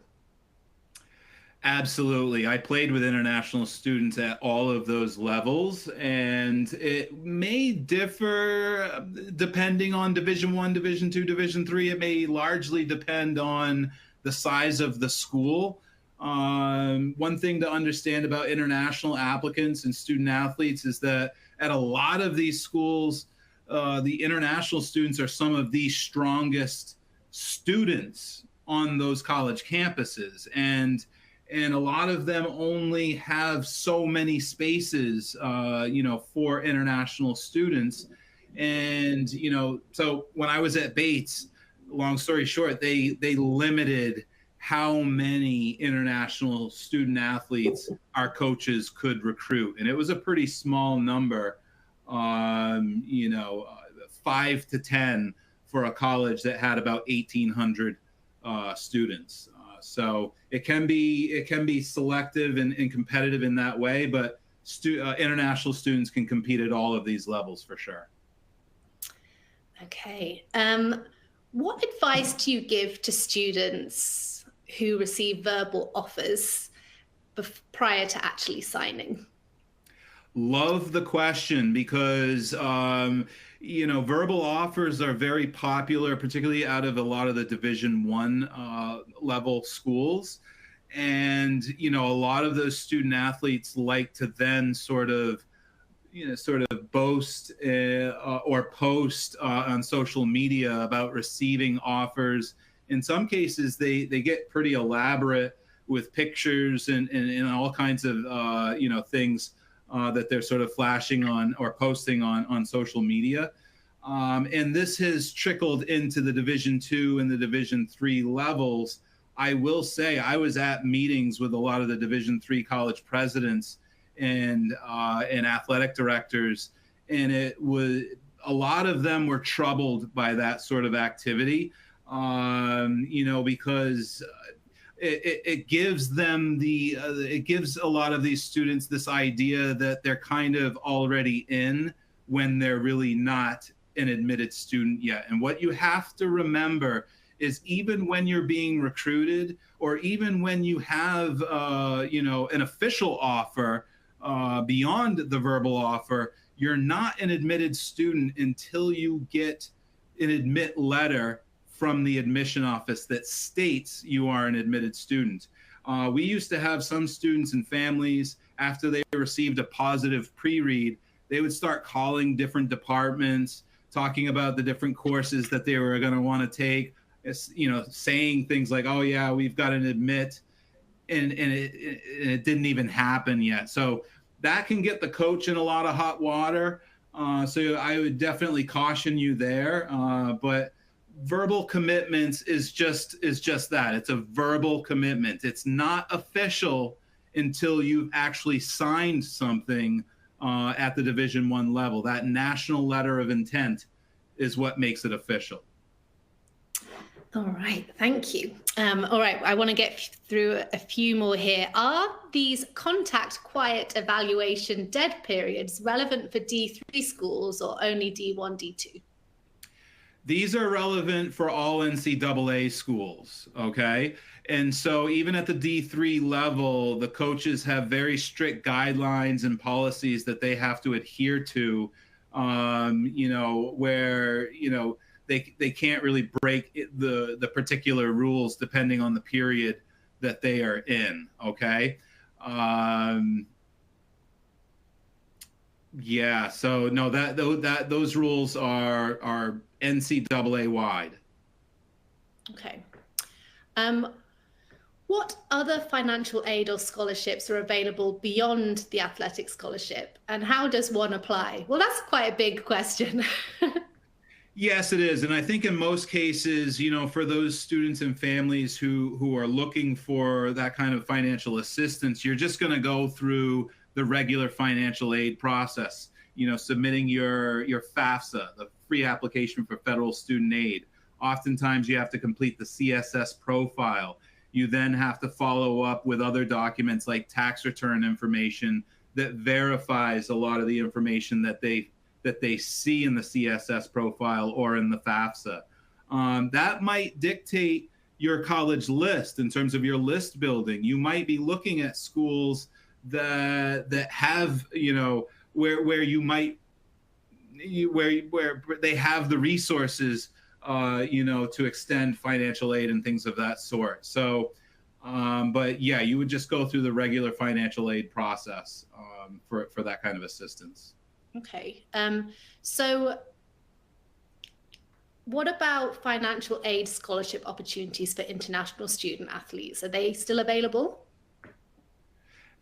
C: Absolutely. I played with international students at all of those levels, and it may differ depending on Division I, Division II, Division III. It may largely depend on the size of the school. One thing to understand about international applicants and student athletes is that at a lot of these schools, the international students are some of the strongest students on those college campuses. And a lot of them only have so many spaces, for international students. And, so when I was at Bates, long story short, they limited how many international student athletes our coaches could recruit. And it was a pretty small number, 5 to 10 for a college that had about 1,800 students. So it can be selective and competitive in that way, but international students can compete at all of these levels for sure.
B: Okay. What advice do you give to students who receive verbal offers prior to actually signing?
C: Love the question, because Verbal offers are very popular, particularly out of a lot of the Division I level schools. And, a lot of those student athletes like to then sort of boast or post on social media about receiving offers. In some cases, they get pretty elaborate with pictures and all kinds of things that they're sort of flashing on or posting on social media. And this has trickled into the Division II and the Division III levels. I will say I was at meetings with a lot of the Division III college presidents and athletic directors, and it was a lot of them were troubled by that sort of activity, because it gives them it gives a lot of these students this idea that they're kind of already in when they're really not an admitted student yet. And what you have to remember is even when you're being recruited, or even when you have an official offer beyond the verbal offer, you're not an admitted student until you get an admit letter from the admission office that states you are an admitted student. We used to have some students and families, after they received a positive pre-read, they would start calling different departments, talking about the different courses that they were going to want to take, saying things like, oh yeah, we've got an admit, and it didn't even happen yet. So that can get the coach in a lot of hot water. So I would definitely caution you there. But verbal commitments is just that. It's a verbal commitment. It's not official until you've actually signed something at the Division I level. That national letter of intent is what makes it official.
B: All right, thank you. All right, I want to get through a few more here. Are these contact quiet evaluation dead periods relevant for D3 schools or only D1, D2?
C: These are relevant for all NCAA schools, okay? And so even at the D3 level, the coaches have very strict guidelines and policies that they have to adhere to, where, they can't really break the particular rules depending on the period that they are in, okay? Yeah, so no, those rules are NCAA wide.
B: Okay. What other financial aid or scholarships are available beyond the athletic scholarship, and how does one apply? Well, that's quite a big question.
C: Yes, it is. And I think in most cases, for those students and families who are looking for that kind of financial assistance, you're just going to go through the regular financial aid process, submitting your FAFSA, the free application for federal student aid. Oftentimes you have to complete the CSS profile. You then have to follow up with other documents like tax return information that verifies a lot of the information that they see in the CSS profile or in the FAFSA. That might dictate your college list in terms of your list building. You might be looking at schools that have, where they have the resources, to extend financial aid and things of that sort. So, but yeah, you would just go through the regular financial aid process for that kind of assistance.
B: Okay. So what about financial aid scholarship opportunities for international student athletes? Are they still available?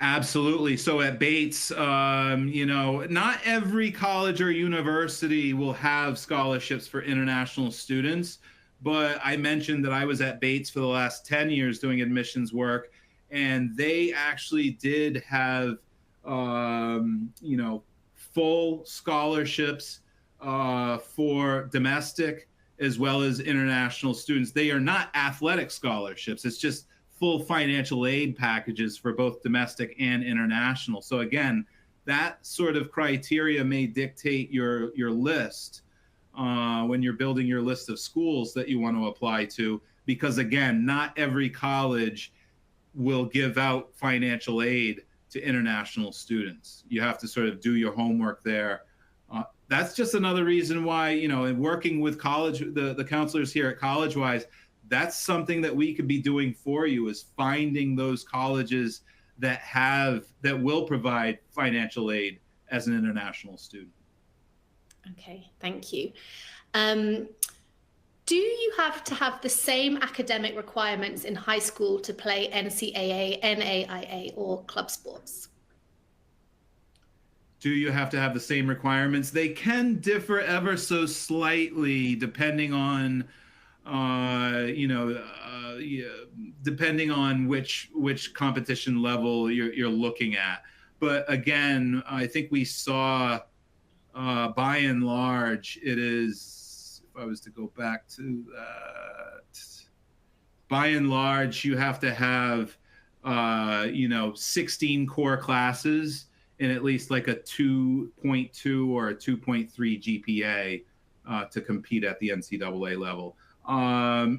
C: Absolutely. So at Bates, not every college or university will have scholarships for international students, but I mentioned that I was at Bates for the last 10 years doing admissions work, and they actually did have, full scholarships for domestic as well as international students. They are not athletic scholarships. It's just full financial aid packages for both domestic and international. So again, that sort of criteria may dictate your list when you're building your list of schools that you want to apply to, because again, not every college will give out financial aid to international students. You have to sort of do your homework there that's just another reason why, in working with the counselors here at Collegewise, that's something that we could be doing for you, is finding those colleges that will provide financial aid as an international student.
B: Okay, thank you. Do you have to have the same academic requirements in high school to play NCAA, NAIA, or club sports?
C: Do you have to have the same requirements? They can differ ever so slightly depending on, depending on which competition level you're looking at. But again, I think we saw, by and large, it is, if I was to go back to that, by and large, you have to have, 16 core classes and at least like a 2.2 or a 2.3 GPA to compete at the NCAA level.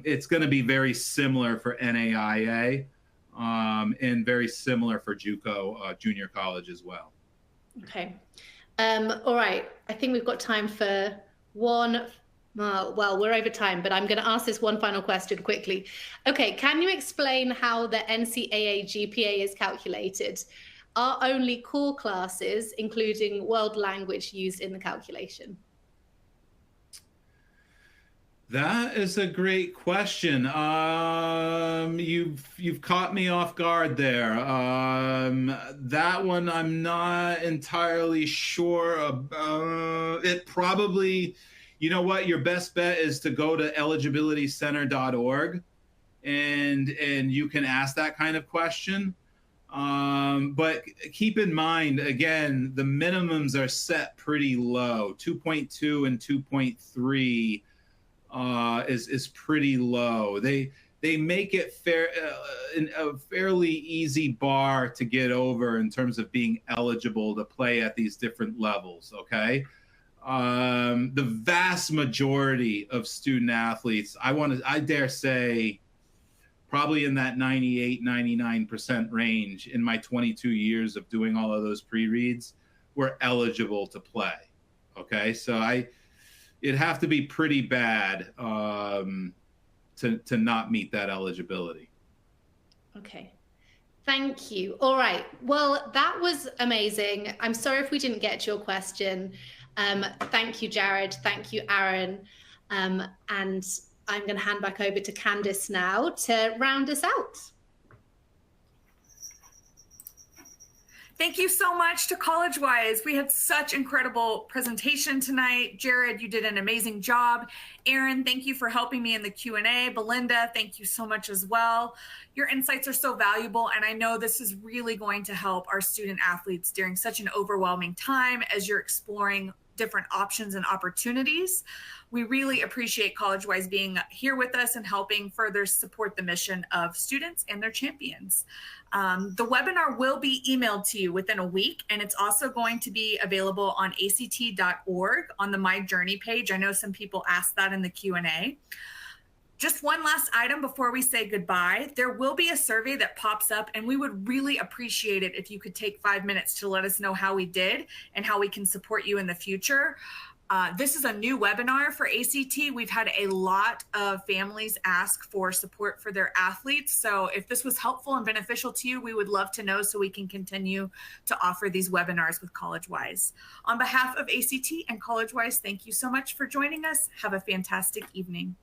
C: It's going to be very similar for NAIA and very similar for JUCO, junior college as well.
B: Okay. All right. I think we've got time for one. Well, we're over time, but I'm going to ask this one final question quickly. Okay. Can you explain how the NCAA GPA is calculated? Are only core classes, including world language, used in the calculation?
C: That is a great question. You've caught me off guard there. That one I'm not entirely sure about. It probably, you know what? Your best bet is to go to eligibilitycenter.org, and you can ask that kind of question. But keep in mind, again, the minimums are set pretty low. 2.2 and 2.3 is pretty low. They make it a fairly easy bar to get over in terms of being eligible to play at these different levels. Okay. The vast majority of student athletes, I dare say, probably in that 98, 99% range in my 22 years of doing all of those pre-reads, were eligible to play. Okay, so it'd have to be pretty bad to not meet that eligibility.
B: Okay, thank you. All right, well, that was amazing. I'm sorry if we didn't get your question. Thank you, Jared. Thank you, Aaron. And I'm going to hand back over to Candice now to round us out.
A: Thank you so much to Collegewise. We had such incredible presentation tonight. Jared, you did an amazing job. Aaron, thank you for helping me in the Q&A. Belinda, thank you so much as well. Your insights are so valuable, and I know this is really going to help our student athletes during such an overwhelming time as you're exploring different options and opportunities. We really appreciate Collegewise being here with us and helping further support the mission of students and their champions. The webinar will be emailed to you within a week, and it's also going to be available on act.org on the My Journey page. I know some people asked that in the Q&A. Just one last item before we say goodbye. There will be a survey that pops up, and we would really appreciate it if you could take 5 minutes to let us know how we did and how we can support you in the future. This is a new webinar for ACT. We've had a lot of families ask for support for their athletes. So if this was helpful and beneficial to you, we would love to know so we can continue to offer these webinars with Collegewise. On behalf of ACT and Collegewise, thank you so much for joining us. Have a fantastic evening.